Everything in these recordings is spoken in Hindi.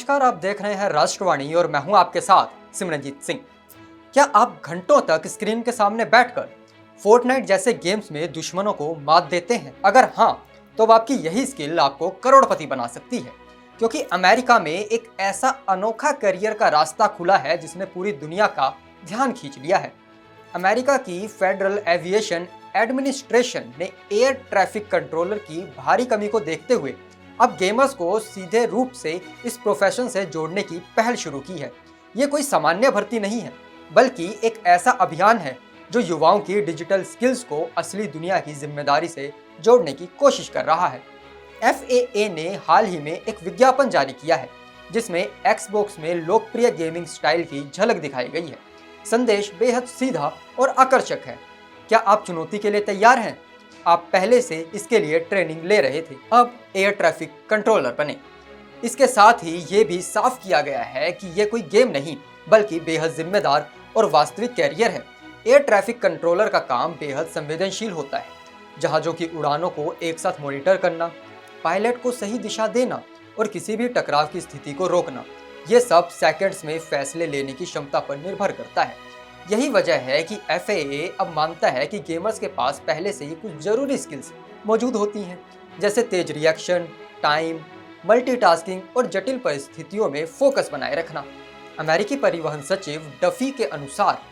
नमस्कार, आप देख रहे हैं राष्ट्रवाणी और मैं हूं आपके साथ सिमरनजीत सिंह। क्या आप घंटों तक स्क्रीन के सामने बैठकर फोर्टनाइट जैसे गेम्स में दुश्मनों को मात देते हैं? अगर हाँ, तो अब आपकी यही स्किल आपको करोड़पति बना सकती है, क्योंकि अमेरिका में एक ऐसा अनोखा करियर का रास्ता खुला है जिसने पूरी दुनिया का ध्यान खींच लिया है। अमेरिका की फेडरल एविएशन एडमिनिस्ट्रेशन ने एयर ट्रैफिक कंट्रोलर की भारी कमी को देखते हुए अब गेमर्स को सीधे रूप से इस प्रोफेशन से जोड़ने की पहल शुरू की है। ये कोई सामान्य भर्ती नहीं है, बल्कि एक ऐसा अभियान है जो युवाओं की डिजिटल स्किल्स को असली दुनिया की जिम्मेदारी से जोड़ने की कोशिश कर रहा है। FAA ने हाल ही में एक विज्ञापन जारी किया है जिसमें एक्सबॉक्स में लोकप्रिय गेमिंग स्टाइल की झलक दिखाई गई है। संदेश बेहद सीधा और आकर्षक है। क्या आप चुनौती के लिए तैयार हैं? आप पहले से इसके लिए ट्रेनिंग ले रहे थे, अब एयर ट्रैफिक कंट्रोलर बने। इसके साथ ही ये भी साफ किया गया है कि ये कोई गेम नहीं, बल्कि बेहद जिम्मेदार और वास्तविक कैरियर है। एयर ट्रैफिक कंट्रोलर का काम बेहद संवेदनशील होता है। जहाज़ों की उड़ानों को एक साथ मॉनिटर करना, पायलट को सही दिशा देना और किसी भी टकराव की स्थिति को रोकना, ये सब सेकंड्स में फैसले लेने की क्षमता पर निर्भर करता है। यही वजह है कि FAA अब मानता है कि गेमर्स के पास पहले से ही कुछ जरूरी स्किल्स मौजूद होती हैं, जैसे तेज रिएक्शन टाइम, मल्टीटास्किंग और जटिल परिस्थितियों में फोकस बनाए रखना। अमेरिकी परिवहन सचिव डफी के अनुसार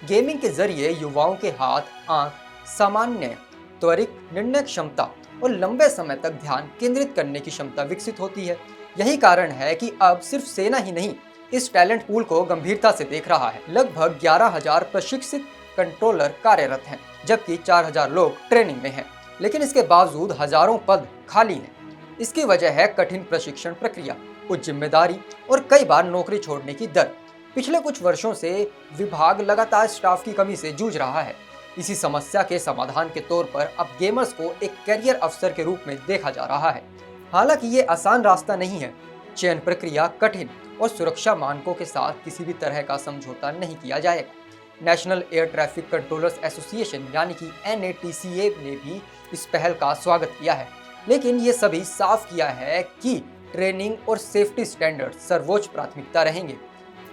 गेमिंग के जरिए युवाओं के हाथ, आंख, सामान्य त्वरित निर्णय क्षमता और लंबे समय तक ध्यान केंद्रित करने की क्षमता विकसित होती है। यही कारण है कि अब सिर्फ सेना ही नहीं, इस टैलेंट पूल को गंभीरता से देख रहा है। लगभग 11,000 प्रशिक्षित कंट्रोलर कार्यरत हैं, जबकि 4,000 लोग ट्रेनिंग में हैं। लेकिन इसके बावजूद हजारों पद खाली हैं। इसकी वजह है कठिन प्रशिक्षण प्रक्रिया, उच्च जिम्मेदारी और कई बार नौकरी छोड़ने की दर। पिछले कुछ वर्षों से विभाग लगातार स्टाफ की कमी से जूझ रहा है। इसी समस्या के समाधान के तौर पर अब गेमर्स को एक कैरियर अवसर के रूप में देखा जा रहा है। हालांकि ये आसान रास्ता नहीं है। चयन प्रक्रिया कठिन और सुरक्षा मानकों के साथ किसी भी तरह का समझौता नहीं किया जाएगा। National air traffic controllers association यानी कि NATCA ने भी इस पहल का स्वागत किया है, लेकिन ये सभी साफ किया है कि ट्रेनिंग और सेफ्टी स्टैंडर्ड सर्वोच्च प्राथमिकता रहेंगे।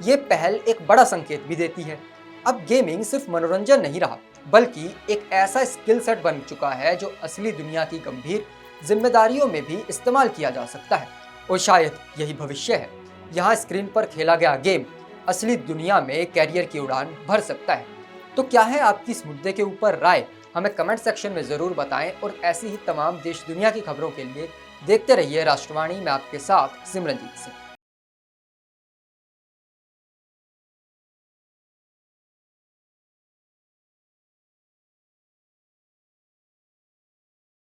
ये पहल एक बड़ा संकेत भी देती है। अब गेमिंग सिर्फ मनोरंजन नहीं रहा, बल्कि एक ऐसा स्किल सेट बन चुका है जो असली दुनिया की गंभीर जिम्मेदारियों में भी इस्तेमाल किया जा सकता है। और शायद यही भविष्य है। यहाँ स्क्रीन पर खेला गया गेम असली दुनिया में कैरियर की उड़ान भर सकता है। तो क्या है आपकी इस मुद्दे के ऊपर राय? हमें कमेंट सेक्शन में ज़रूर बताएं और ऐसी ही तमाम देश दुनिया की खबरों के लिए देखते रहिए राष्ट्रवाणी में आपके साथ सिमरनजीत सिंह।